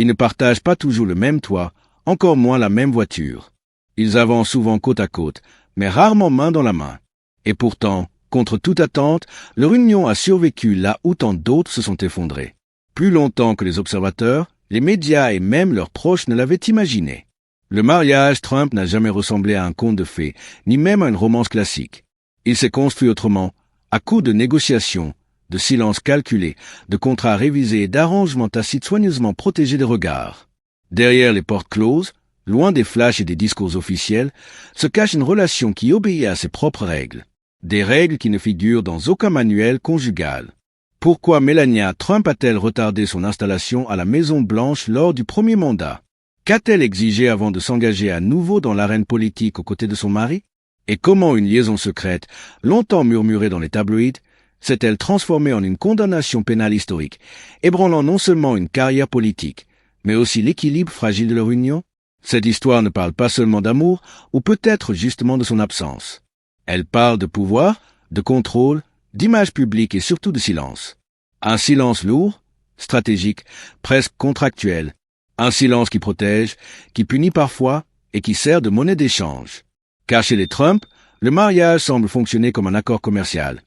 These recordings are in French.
Ils ne partagent pas toujours le même toit, encore moins la même voiture. Ils avancent souvent côte à côte, mais rarement main dans la main. Et pourtant, contre toute attente, leur union a survécu là où tant d'autres se sont effondrés. Plus longtemps que les observateurs, les médias et même leurs proches ne l'avaient imaginé. Le mariage Trump n'a jamais ressemblé à un conte de fées, ni même à une romance classique. Il s'est construit autrement, à coups de négociations, de silences calculés, de contrats révisés et d'arrangements tacites soigneusement protégés des regards. Derrière les portes closes, loin des flashs et des discours officiels, se cache une relation qui obéit à ses propres règles. Des règles qui ne figurent dans aucun manuel conjugal. Pourquoi Melania Trump a-t-elle retardé son installation à la Maison-Blanche lors du premier mandat? Qu'a-t-elle exigé avant de s'engager à nouveau dans l'arène politique aux côtés de son mari? Et comment une liaison secrète, longtemps murmurée dans les tabloïds, s'est-elle transformée en une condamnation pénale historique, ébranlant non seulement une carrière politique, mais aussi l'équilibre fragile de leur union? Cette histoire ne parle pas seulement d'amour, ou peut-être justement de son absence. Elle parle de pouvoir, de contrôle, d'image publique et surtout de silence. Un silence lourd, stratégique, presque contractuel. Un silence qui protège, qui punit parfois et qui sert de monnaie d'échange. Car chez les Trump, le mariage semble fonctionner comme un accord commercial.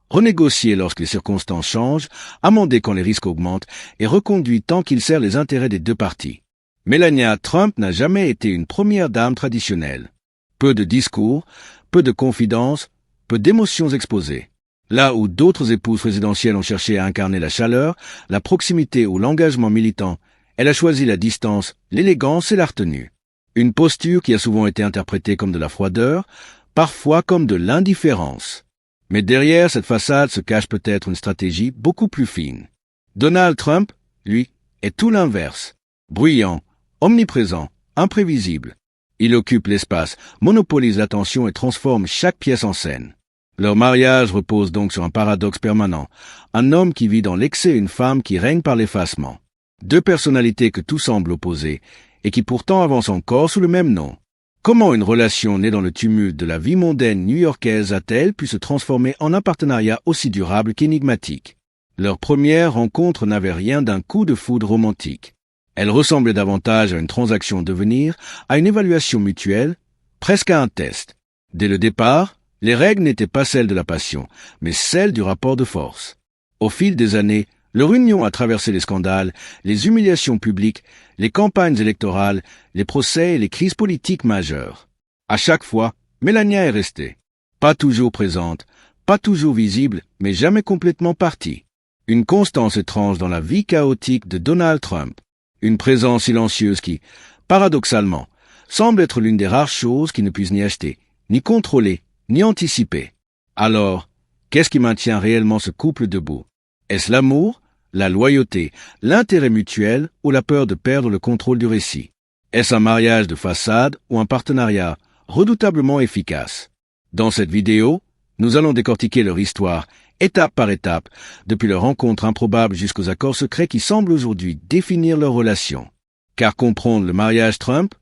Renégocié lorsque les circonstances changent, amendé quand les risques augmentent et reconduit tant qu'il sert les intérêts des deux parties. Melania Trump n'a jamais été une première dame traditionnelle. Peu de discours, peu de confidences, peu d'émotions exposées. Là où d'autres épouses présidentielles ont cherché à incarner la chaleur, la proximité ou l'engagement militant, elle a choisi la distance, l'élégance et la retenue. Une posture qui a souvent été interprétée comme de la froideur, parfois comme de l'indifférence. Mais derrière cette façade se cache peut-être une stratégie beaucoup plus fine. Donald Trump, lui, est tout l'inverse. Bruyant, omniprésent, imprévisible. Il occupe l'espace, monopolise l'attention et transforme chaque pièce en scène. Leur mariage repose donc sur un paradoxe permanent. Un homme qui vit dans l'excès et une femme qui règne par l'effacement. Deux personnalités que tout semble opposer et qui pourtant avancent encore sous le même nom. Comment une relation née dans le tumulte de la vie mondaine new-yorkaise a-t-elle pu se transformer en un partenariat aussi durable qu'énigmatique? Leur première rencontre n'avait rien d'un coup de foudre romantique. Elle ressemblait davantage à une transaction de devenir, à une évaluation mutuelle, presque à un test. Dès le départ, les règles n'étaient pas celles de la passion, mais celles du rapport de force. Au fil des années, leur union a traversé les scandales, les humiliations publiques, les campagnes électorales, les procès et les crises politiques majeures. À chaque fois, Melania est restée. Pas toujours présente, pas toujours visible, mais jamais complètement partie. Une constance étrange dans la vie chaotique de Donald Trump. Une présence silencieuse qui, paradoxalement, semble être l'une des rares choses qui ne puisse ni acheter, ni contrôler, ni anticiper. Alors, qu'est-ce qui maintient réellement ce couple debout? Est-ce l'amour, la loyauté, l'intérêt mutuel ou la peur de perdre le contrôle du récit? Est-ce un mariage de façade ou un partenariat redoutablement efficace? Dans cette vidéo, nous allons décortiquer leur histoire, étape par étape, depuis leur rencontre improbable jusqu'aux accords secrets qui semblent aujourd'hui définir leur relation. Car comprendre le mariage Trump,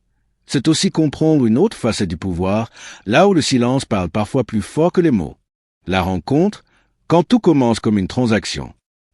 c'est aussi comprendre une autre facette du pouvoir, là où le silence parle parfois plus fort que les mots. La rencontre, quand tout commence comme une transaction.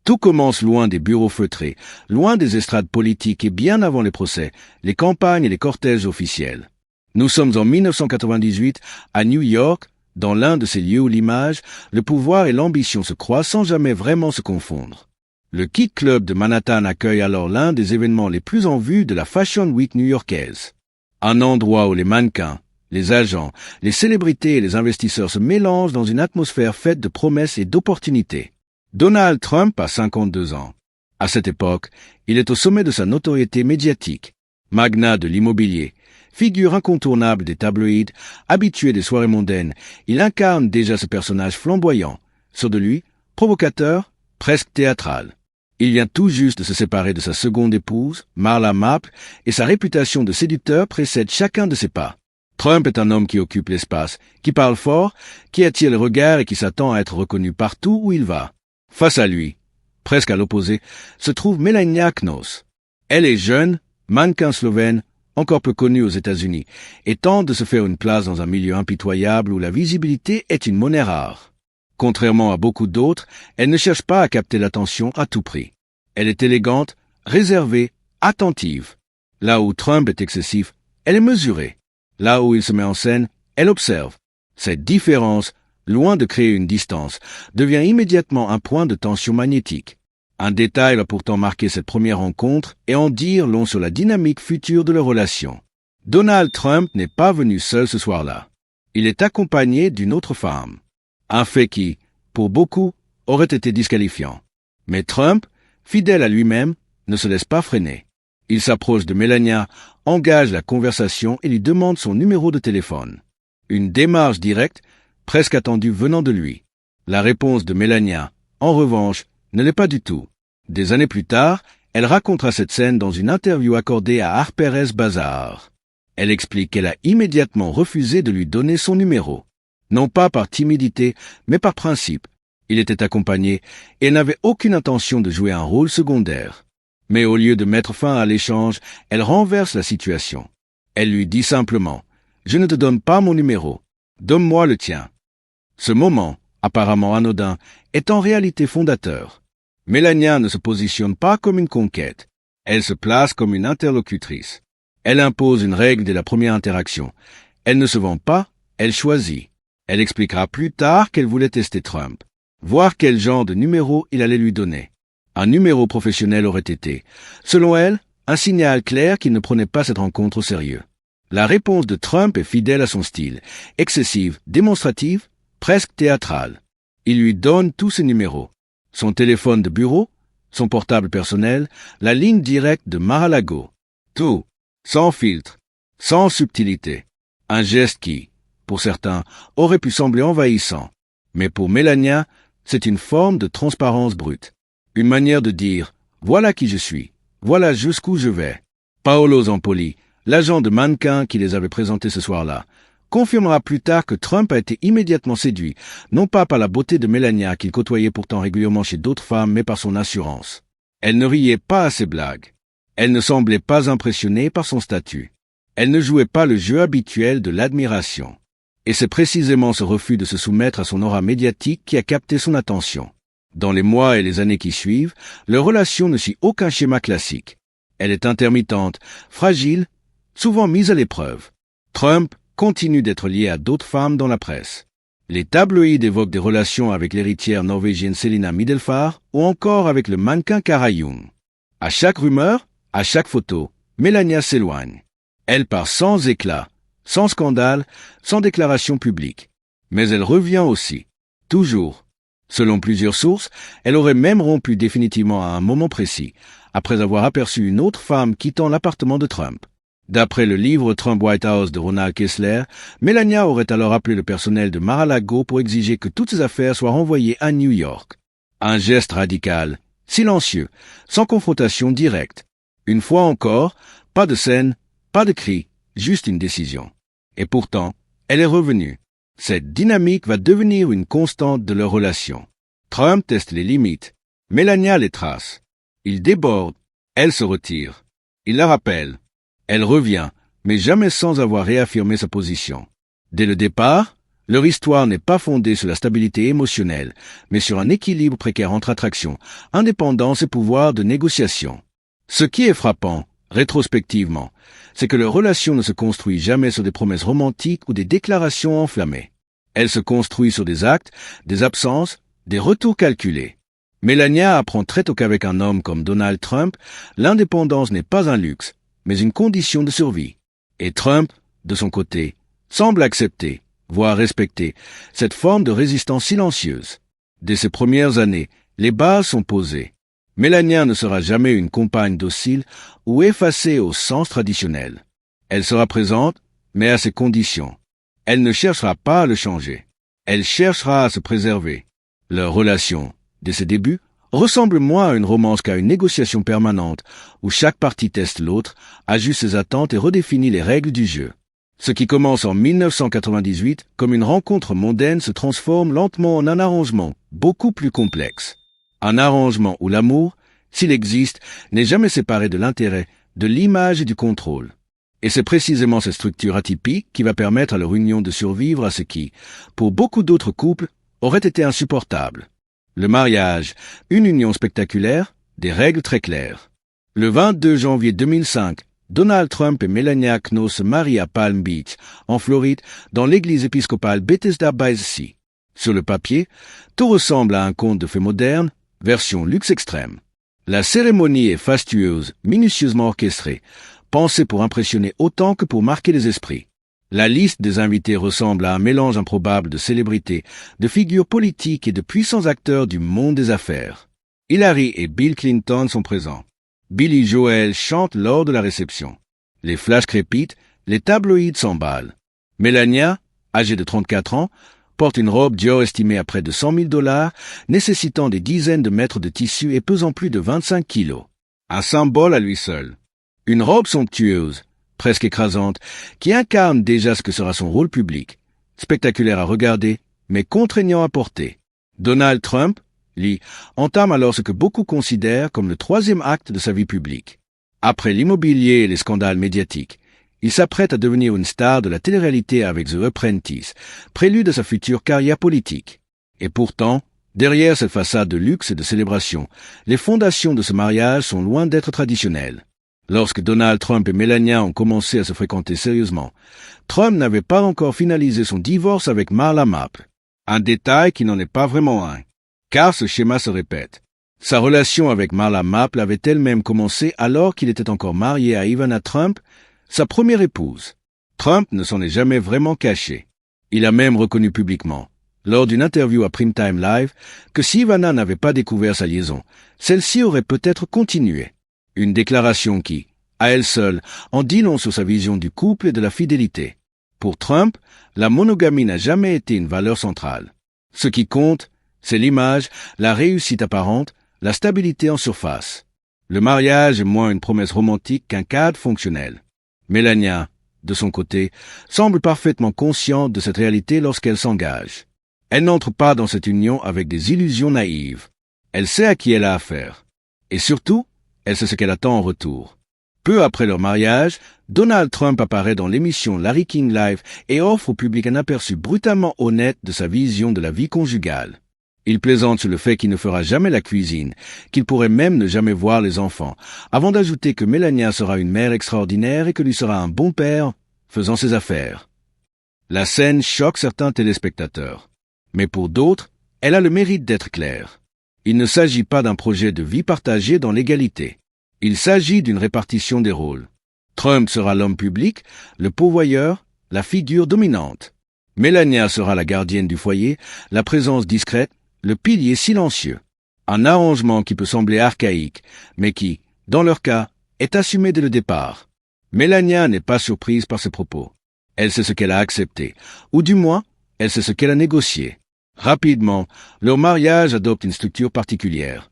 Tout commence loin des bureaux feutrés, loin des estrades politiques et bien avant les procès, les campagnes et les cortèges officiels. Nous sommes en 1998 à New York, dans l'un de ces lieux où l'image, le pouvoir et l'ambition se croisent sans jamais vraiment se confondre. Le Kid Club de Manhattan accueille alors l'un des événements les plus en vue de la Fashion Week new-yorkaise. Un endroit où les mannequins, les agents, les célébrités et les investisseurs se mélangent dans une atmosphère faite de promesses et d'opportunités. Donald Trump a 52 ans. À cette époque, il est au sommet de sa notoriété médiatique. Magnat de l'immobilier, figure incontournable des tabloïds, habitué des soirées mondaines, il incarne déjà ce personnage flamboyant, sur de lui, provocateur, presque théâtral. Il vient tout juste de se séparer de sa seconde épouse, Marla Maple, et sa réputation de séducteur précède chacun de ses pas. Trump est un homme qui occupe l'espace, qui parle fort, qui attire les regards et qui s'attend à être reconnu partout où il va. Face à lui, presque à l'opposé, se trouve Melania Knauss. Elle est jeune, mannequin slovène, encore peu connue aux États-Unis, et tente de se faire une place dans un milieu impitoyable où la visibilité est une monnaie rare. Contrairement à beaucoup d'autres, elle ne cherche pas à capter l'attention à tout prix. Elle est élégante, réservée, attentive. Là où Trump est excessif, elle est mesurée. Là où il se met en scène, elle observe. Cette différence, loin de créer une distance, devient immédiatement un point de tension magnétique. Un détail va pourtant marquer cette première rencontre et en dire long sur la dynamique future de leur relation. Donald Trump n'est pas venu seul ce soir-là. Il est accompagné d'une autre femme. Un fait qui, pour beaucoup, aurait été disqualifiant. Mais Trump, fidèle à lui-même, ne se laisse pas freiner. Il s'approche de Melania, engage la conversation et lui demande son numéro de téléphone. Une démarche directe, presque attendue venant de lui. La réponse de Melania, en revanche, ne l'est pas du tout. Des années plus tard, elle racontera cette scène dans une interview accordée à Harper's Bazaar. Elle explique qu'elle a immédiatement refusé de lui donner son numéro. Non pas par timidité, mais par principe. Il était accompagné et elle n'avait aucune intention de jouer un rôle secondaire. Mais au lieu de mettre fin à l'échange, elle renverse la situation. Elle lui dit simplement « Je ne te donne pas mon numéro. Donne-moi le tien. » Ce moment, apparemment anodin, est en réalité fondateur. Melania ne se positionne pas comme une conquête. Elle se place comme une interlocutrice. Elle impose une règle dès la première interaction. Elle ne se vend pas, elle choisit. Elle expliquera plus tard qu'elle voulait tester Trump, voir quel genre de numéro il allait lui donner. Un numéro professionnel aurait été, selon elle, un signal clair qu'il ne prenait pas cette rencontre au sérieux. La réponse de Trump est fidèle à son style, excessive, démonstrative, presque théâtrale. Il lui donne tous ses numéros. Son téléphone de bureau, son portable personnel, la ligne directe de Mar-a-Lago. Tout, sans filtre, sans subtilité. Un geste qui, pour certains, aurait pu sembler envahissant. Mais pour Melania, c'est une forme de transparence brute. Une manière de dire « voilà qui je suis, voilà jusqu'où je vais ». Paolo Zampoli, l'agent de mannequin qui les avait présentés ce soir-là, confirmera plus tard que Trump a été immédiatement séduit, non pas par la beauté de Melania qu'il côtoyait pourtant régulièrement chez d'autres femmes, mais par son assurance. Elle ne riait pas à ses blagues. Elle ne semblait pas impressionnée par son statut. Elle ne jouait pas le jeu habituel de l'admiration. Et c'est précisément ce refus de se soumettre à son aura médiatique qui a capté son attention. Dans les mois et les années qui suivent, leur relation ne suit aucun schéma classique. Elle est intermittente, fragile, souvent mise à l'épreuve. Trump continue d'être lié à d'autres femmes dans la presse. Les tabloïds évoquent des relations avec l'héritière norvégienne Selina Middelfart ou encore avec le mannequin Cara Jung. À chaque rumeur, à chaque photo, Melania s'éloigne. Elle part sans éclat, sans scandale, sans déclaration publique. Mais elle revient aussi. Toujours. Selon plusieurs sources, elle aurait même rompu définitivement à un moment précis, après avoir aperçu une autre femme quittant l'appartement de Trump. D'après le livre Trump White House de Ronald Kessler, Melania aurait alors appelé le personnel de Mar-a-Lago pour exiger que toutes ses affaires soient renvoyées à New York. Un geste radical, silencieux, sans confrontation directe. Une fois encore, pas de scène, pas de cri, juste une décision. Et pourtant, elle est revenue. Cette dynamique va devenir une constante de leur relation. Trump teste les limites. Melania les trace. Il déborde. Elle se retire. Il la rappelle. Elle revient, mais jamais sans avoir réaffirmé sa position. Dès le départ, leur histoire n'est pas fondée sur la stabilité émotionnelle, mais sur un équilibre précaire entre attraction, indépendance et pouvoir de négociation. Ce qui est frappant, rétrospectivement, c'est que leur relation ne se construit jamais sur des promesses romantiques ou des déclarations enflammées. Elle se construit sur des actes, des absences, des retours calculés. Melania apprend très tôt qu'avec un homme comme Donald Trump, l'indépendance n'est pas un luxe, mais une condition de survie. Et Trump, de son côté, semble accepter, voire respecter, cette forme de résistance silencieuse. Dès ses premières années, les bases sont posées. Melania ne sera jamais une compagne docile ou effacée au sens traditionnel. Elle sera présente, mais à ses conditions. Elle ne cherchera pas à le changer. Elle cherchera à se préserver. Leur relation, dès ses débuts, ressemble moins à une romance qu'à une négociation permanente où chaque partie teste l'autre, ajuste ses attentes et redéfinit les règles du jeu. Ce qui commence en 1998 comme une rencontre mondaine se transforme lentement en un arrangement beaucoup plus complexe. Un arrangement où l'amour, s'il existe, n'est jamais séparé de l'intérêt, de l'image et du contrôle. Et c'est précisément cette structure atypique qui va permettre à leur union de survivre à ce qui, pour beaucoup d'autres couples, aurait été insupportable. Le mariage, une union spectaculaire, des règles très claires. Le 22 janvier 2005, Donald Trump et Melania Knauss se marient à Palm Beach, en Floride, dans l'église épiscopale Bethesda by the Sea. Sur le papier, tout ressemble à un conte de fées moderne, version luxe extrême. La cérémonie est fastueuse, minutieusement orchestrée, pensée pour impressionner autant que pour marquer les esprits. La liste des invités ressemble à un mélange improbable de célébrités, de figures politiques et de puissants acteurs du monde des affaires. Hillary et Bill Clinton sont présents. Billy Joel chante lors de la réception. Les flashs crépitent, les tabloïds s'emballent. Melania, âgée de 34 ans, porte une robe Dior estimée à près de $100 000, nécessitant des dizaines de mètres de tissu et pesant plus de 25 kilos. Un symbole à lui seul. Une robe somptueuse, presque écrasante, qui incarne déjà ce que sera son rôle public. Spectaculaire à regarder, mais contraignant à porter. Donald Trump, lui, entame alors ce que beaucoup considèrent comme le troisième acte de sa vie publique. Après l'immobilier et les scandales médiatiques, il s'apprête à devenir une star de la télé-réalité avec The Apprentice, prélude à sa future carrière politique. Et pourtant, derrière cette façade de luxe et de célébration, les fondations de ce mariage sont loin d'être traditionnelles. Lorsque Donald Trump et Melania ont commencé à se fréquenter sérieusement, Trump n'avait pas encore finalisé son divorce avec Marla Maple. Un détail qui n'en est pas vraiment un, car ce schéma se répète. Sa relation avec Marla Maple avait elle-même commencé alors qu'il était encore marié à Ivana Trump, sa première épouse. Trump ne s'en est jamais vraiment caché. Il a même reconnu publiquement, lors d'une interview à Primetime Live, que si Ivana n'avait pas découvert sa liaison, celle-ci aurait peut-être continué. Une déclaration qui, à elle seule, en dit long sur sa vision du couple et de la fidélité. Pour Trump, la monogamie n'a jamais été une valeur centrale. Ce qui compte, c'est l'image, la réussite apparente, la stabilité en surface. Le mariage est moins une promesse romantique qu'un cadre fonctionnel. Melania, de son côté, semble parfaitement consciente de cette réalité lorsqu'elle s'engage. Elle n'entre pas dans cette union avec des illusions naïves. Elle sait à qui elle a affaire. Et surtout, elle sait ce qu'elle attend en retour. Peu après leur mariage, Donald Trump apparaît dans l'émission Larry King Live et offre au public un aperçu brutalement honnête de sa vision de la vie conjugale. Il plaisante sur le fait qu'il ne fera jamais la cuisine, qu'il pourrait même ne jamais voir les enfants, avant d'ajouter que Melania sera une mère extraordinaire et que lui sera un bon père, faisant ses affaires. La scène choque certains téléspectateurs. Mais pour d'autres, elle a le mérite d'être claire. Il ne s'agit pas d'un projet de vie partagée dans l'égalité. Il s'agit d'une répartition des rôles. Trump sera l'homme public, le pourvoyeur, la figure dominante. Melania sera la gardienne du foyer, la présence discrète, le pilier silencieux. Un arrangement qui peut sembler archaïque, mais qui, dans leur cas, est assumé dès le départ. Melania n'est pas surprise par ces propos. Elle sait ce qu'elle a accepté, ou du moins, elle sait ce qu'elle a négocié. Rapidement, leur mariage adopte une structure particulière.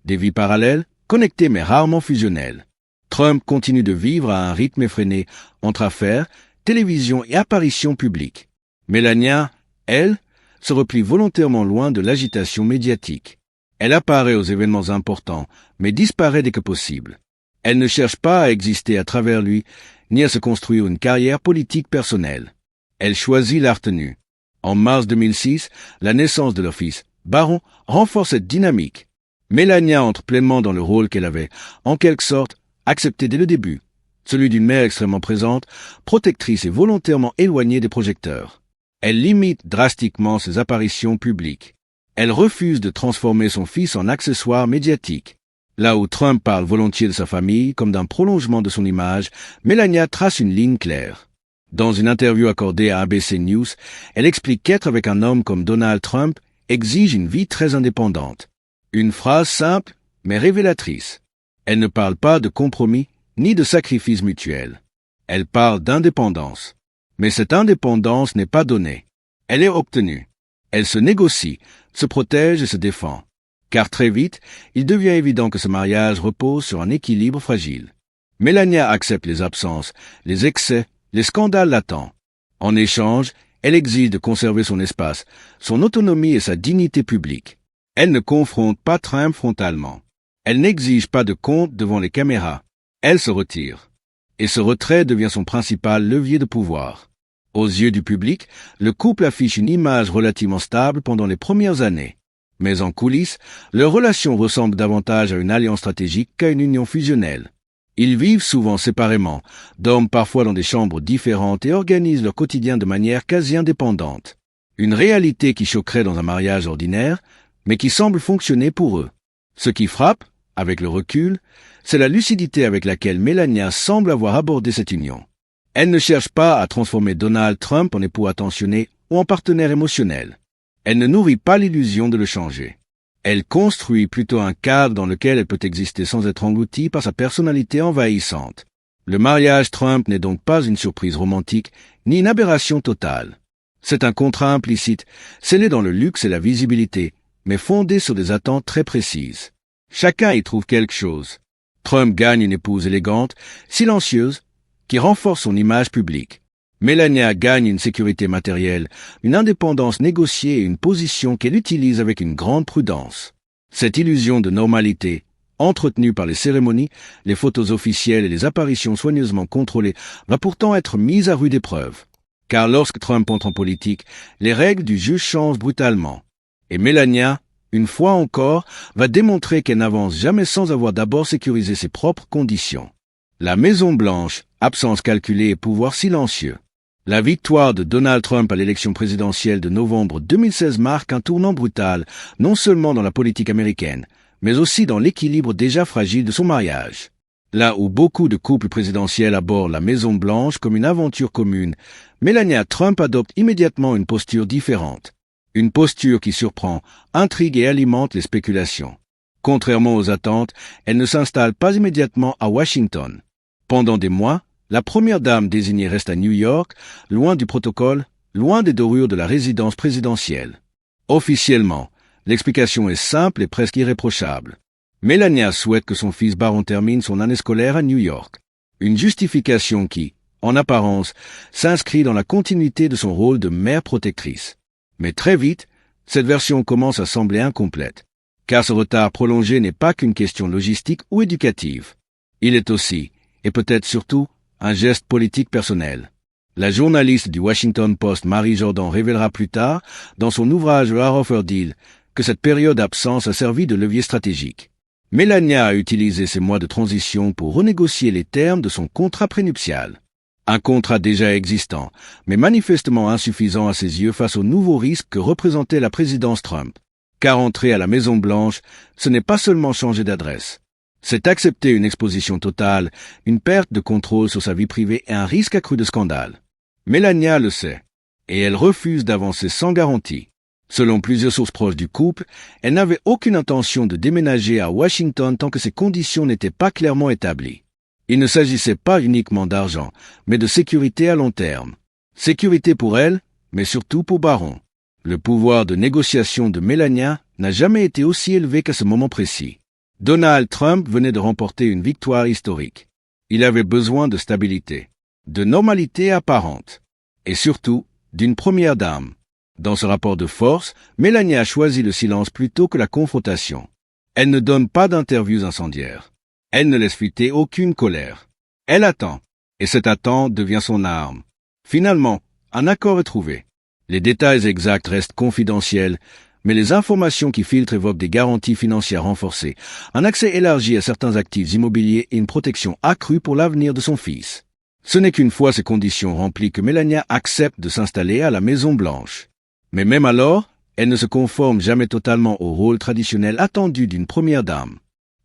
Des vies parallèles, connectées mais rarement fusionnelles. Trump continue de vivre à un rythme effréné entre affaires, télévision et apparitions publiques. Melania, elle, se replie volontairement loin de l'agitation médiatique. Elle apparaît aux événements importants, mais disparaît dès que possible. Elle ne cherche pas à exister à travers lui, ni à se construire une carrière politique personnelle. Elle choisit la retenue. En mars 2006, la naissance de leur fils, Baron, renforce cette dynamique. Melania entre pleinement dans le rôle qu'elle avait, en quelque sorte, accepté dès le début, celui d'une mère extrêmement présente, protectrice et volontairement éloignée des projecteurs. Elle limite drastiquement ses apparitions publiques. Elle refuse de transformer son fils en accessoire médiatique. Là où Trump parle volontiers de sa famille comme d'un prolongement de son image, Melania trace une ligne claire. Dans une interview accordée à ABC News, elle explique qu'être avec un homme comme Donald Trump exige une vie très indépendante. Une phrase simple, mais révélatrice. Elle ne parle pas de compromis ni de sacrifice mutuel. Elle parle d'indépendance. Mais cette indépendance n'est pas donnée. Elle est obtenue. Elle se négocie, se protège et se défend. Car très vite, il devient évident que ce mariage repose sur un équilibre fragile. Melania accepte les absences, les excès, les scandales latents. En échange, elle exige de conserver son espace, son autonomie et sa dignité publique. Elle ne confronte pas Trump frontalement. Elle n'exige pas de compte devant les caméras. Elle se retire. Et ce retrait devient son principal levier de pouvoir. Aux yeux du public, le couple affiche une image relativement stable pendant les premières années. Mais en coulisses, leur relation ressemble davantage à une alliance stratégique qu'à une union fusionnelle. Ils vivent souvent séparément, dorment parfois dans des chambres différentes et organisent leur quotidien de manière quasi indépendante. Une réalité qui choquerait dans un mariage ordinaire, mais qui semble fonctionner pour eux. Ce qui frappe, avec le recul, c'est la lucidité avec laquelle Melania semble avoir abordé cette union. Elle ne cherche pas à transformer Donald Trump en époux attentionné ou en partenaire émotionnel. Elle ne nourrit pas l'illusion de le changer. Elle construit plutôt un cadre dans lequel elle peut exister sans être engloutie par sa personnalité envahissante. Le mariage Trump n'est donc pas une surprise romantique, ni une aberration totale. C'est un contrat implicite, scellé dans le luxe et la visibilité, mais fondé sur des attentes très précises. Chacun y trouve quelque chose. Trump gagne une épouse élégante, silencieuse, qui renforce son image publique. Melania gagne une sécurité matérielle, une indépendance négociée et une position qu'elle utilise avec une grande prudence. Cette illusion de normalité, entretenue par les cérémonies, les photos officielles et les apparitions soigneusement contrôlées, va pourtant être mise à rude épreuve. Car lorsque Trump entre en politique, les règles du jeu changent brutalement. Et Melania, une fois encore, va démontrer qu'elle n'avance jamais sans avoir d'abord sécurisé ses propres conditions. La Maison-Blanche, absence calculée et pouvoir silencieux. La victoire de Donald Trump à l'élection présidentielle de novembre 2016 marque un tournant brutal, non seulement dans la politique américaine, mais aussi dans l'équilibre déjà fragile de son mariage. Là où beaucoup de couples présidentiels abordent la Maison-Blanche comme une aventure commune, Melania Trump adopte immédiatement une posture différente. Une posture qui surprend, intrigue et alimente les spéculations. Contrairement aux attentes, elle ne s'installe pas immédiatement à Washington. Pendant des mois, la première dame désignée reste à New York, loin du protocole, loin des dorures de la résidence présidentielle. Officiellement, l'explication est simple et presque irréprochable. Melania souhaite que son fils Barron termine son année scolaire à New York. Une justification qui, en apparence, s'inscrit dans la continuité de son rôle de mère protectrice. Mais très vite, cette version commence à sembler incomplète, car ce retard prolongé n'est pas qu'une question logistique ou éducative. Il est aussi, et peut-être surtout, un geste politique personnel. La journaliste du Washington Post Marie Jordan révélera plus tard, dans son ouvrage The Art of Her Deal, que cette période d'absence a servi de levier stratégique. Melania a utilisé ces mois de transition pour renégocier les termes de son contrat prénuptial. Un contrat déjà existant, mais manifestement insuffisant à ses yeux face aux nouveaux risques que représentait la présidence Trump. Car entrer à la Maison-Blanche, ce n'est pas seulement changer d'adresse. C'est accepter une exposition totale, une perte de contrôle sur sa vie privée et un risque accru de scandale. Melania le sait, et elle refuse d'avancer sans garantie. Selon plusieurs sources proches du couple, elle n'avait aucune intention de déménager à Washington tant que ces conditions n'étaient pas clairement établies. Il ne s'agissait pas uniquement d'argent, mais de sécurité à long terme. Sécurité pour elle, mais surtout pour Barron. Le pouvoir de négociation de Melania n'a jamais été aussi élevé qu'à ce moment précis. Donald Trump venait de remporter une victoire historique. Il avait besoin de stabilité, de normalité apparente, et surtout d'une première dame. Dans ce rapport de force, Melania a choisi le silence plutôt que la confrontation. Elle ne donne pas d'interviews incendiaires. Elle ne laisse fuiter aucune colère. Elle attend, et cette attente devient son arme. Finalement, un accord est trouvé. Les détails exacts restent confidentiels, mais les informations qui filtrent évoquent des garanties financières renforcées, un accès élargi à certains actifs immobiliers et une protection accrue pour l'avenir de son fils. Ce n'est qu'une fois ces conditions remplies que Melania accepte de s'installer à la Maison-Blanche. Mais même alors, elle ne se conforme jamais totalement au rôle traditionnel attendu d'une première dame.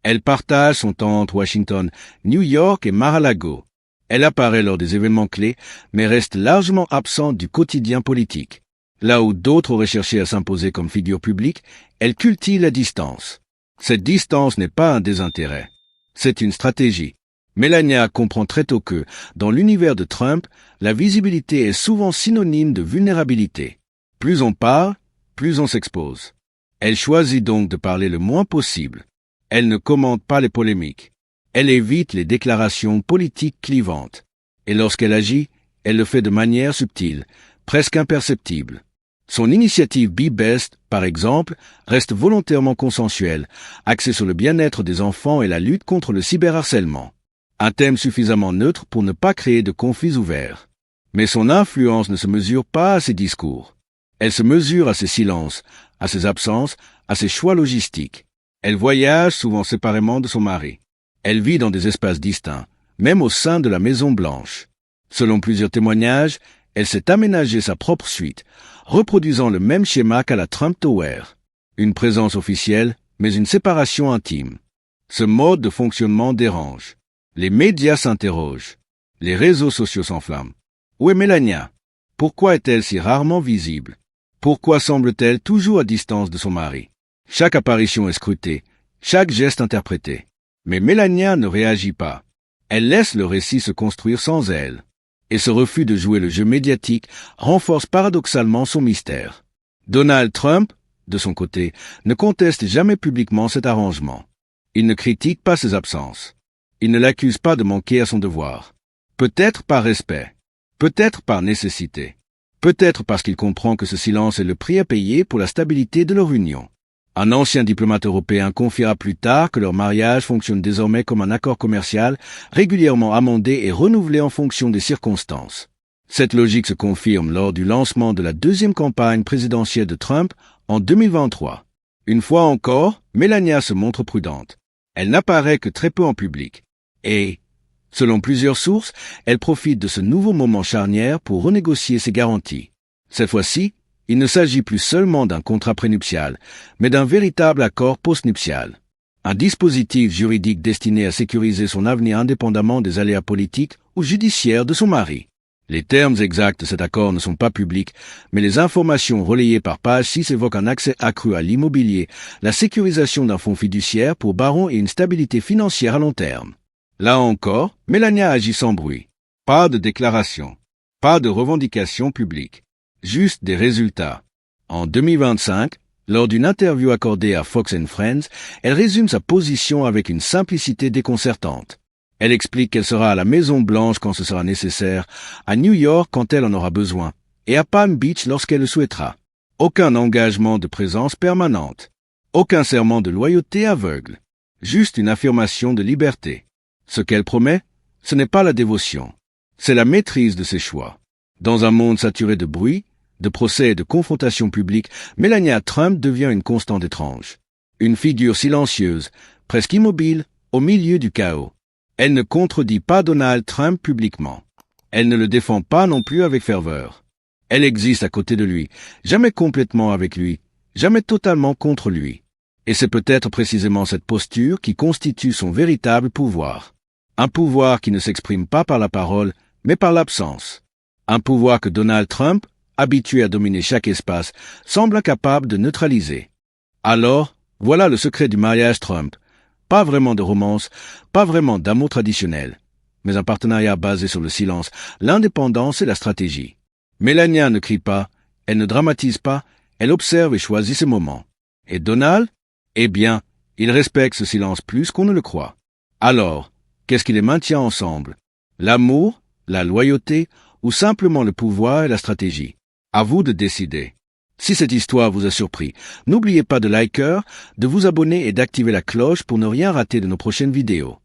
Elle partage son temps entre Washington, New York et Mar-a-Lago. Elle apparaît lors des événements clés, mais reste largement absente du quotidien politique. Là où d'autres auraient cherché à s'imposer comme figure publique, elle cultive la distance. Cette distance n'est pas un désintérêt. C'est une stratégie. Melania comprend très tôt que, dans l'univers de Trump, la visibilité est souvent synonyme de vulnérabilité. Plus on parle, plus on s'expose. Elle choisit donc de parler le moins possible. Elle ne commente pas les polémiques. Elle évite les déclarations politiques clivantes. Et lorsqu'elle agit, elle le fait de manière subtile, presque imperceptible. Son initiative Be Best, par exemple, reste volontairement consensuelle, axée sur le bien-être des enfants et la lutte contre le cyberharcèlement. Un thème suffisamment neutre pour ne pas créer de conflits ouverts. Mais son influence ne se mesure pas à ses discours. Elle se mesure à ses silences, à ses absences, à ses choix logistiques. Elle voyage souvent séparément de son mari. Elle vit dans des espaces distincts, même au sein de la Maison Blanche. Selon plusieurs témoignages, elle s'est aménagée sa propre suite, reproduisant le même schéma qu'à la Trump Tower. Une présence officielle, mais une séparation intime. Ce mode de fonctionnement dérange. Les médias s'interrogent. Les réseaux sociaux s'enflamment. Où est Melania? Pourquoi est-elle si rarement visible? Pourquoi semble-t-elle toujours à distance de son mari? Chaque apparition est scrutée, chaque geste interprété. Mais Melania ne réagit pas. Elle laisse le récit se construire sans elle. Et ce refus de jouer le jeu médiatique renforce paradoxalement son mystère. Donald Trump, de son côté, ne conteste jamais publiquement cet arrangement. Il ne critique pas ses absences. Il ne l'accuse pas de manquer à son devoir. Peut-être par respect, peut-être par nécessité, peut-être parce qu'il comprend que ce silence est le prix à payer pour la stabilité de leur union. Un ancien diplomate européen confiera plus tard que leur mariage fonctionne désormais comme un accord commercial régulièrement amendé et renouvelé en fonction des circonstances. Cette logique se confirme lors du lancement de la deuxième campagne présidentielle de Trump en 2023. Une fois encore, Melania se montre prudente. Elle n'apparaît que très peu en public. Et, selon plusieurs sources, elle profite de ce nouveau moment charnière pour renégocier ses garanties. Cette fois-ci, il ne s'agit plus seulement d'un contrat prénuptial, mais d'un véritable accord postnuptial. Un dispositif juridique destiné à sécuriser son avenir indépendamment des aléas politiques ou judiciaires de son mari. Les termes exacts de cet accord ne sont pas publics, mais les informations relayées par Page 6 évoquent un accès accru à l'immobilier, la sécurisation d'un fonds fiduciaire pour Barron et une stabilité financière à long terme. Là encore, Melania agit sans bruit. Pas de déclaration, pas de revendication publique, juste des résultats. En 2025, lors d'une interview accordée à Fox & Friends, elle résume sa position avec une simplicité déconcertante. Elle explique qu'elle sera à la Maison Blanche quand ce sera nécessaire, à New York quand elle en aura besoin, et à Palm Beach lorsqu'elle le souhaitera. Aucun engagement de présence permanente, aucun serment de loyauté aveugle, juste une affirmation de liberté. Ce qu'elle promet, ce n'est pas la dévotion, c'est la maîtrise de ses choix. Dans un monde saturé de bruit, de procès et de confrontations publiques, Melania Trump devient une constante étrange. Une figure silencieuse, presque immobile, au milieu du chaos. Elle ne contredit pas Donald Trump publiquement. Elle ne le défend pas non plus avec ferveur. Elle existe à côté de lui, jamais complètement avec lui, jamais totalement contre lui. Et c'est peut-être précisément cette posture qui constitue son véritable pouvoir. Un pouvoir qui ne s'exprime pas par la parole, mais par l'absence. Un pouvoir que Donald Trump, habitué à dominer chaque espace, semble incapable de neutraliser. Alors, voilà le secret du mariage Trump. Pas vraiment de romance, pas vraiment d'amour traditionnel, mais un partenariat basé sur le silence, l'indépendance et la stratégie. Melania ne crie pas, elle ne dramatise pas, elle observe et choisit ses moments. Et Donald? Eh bien, il respecte ce silence plus qu'on ne le croit. Alors, qu'est-ce qui les maintient ensemble? L'amour, la loyauté ou simplement le pouvoir et la stratégie? À vous de décider. Si cette histoire vous a surpris, n'oubliez pas de liker, de vous abonner et d'activer la cloche pour ne rien rater de nos prochaines vidéos.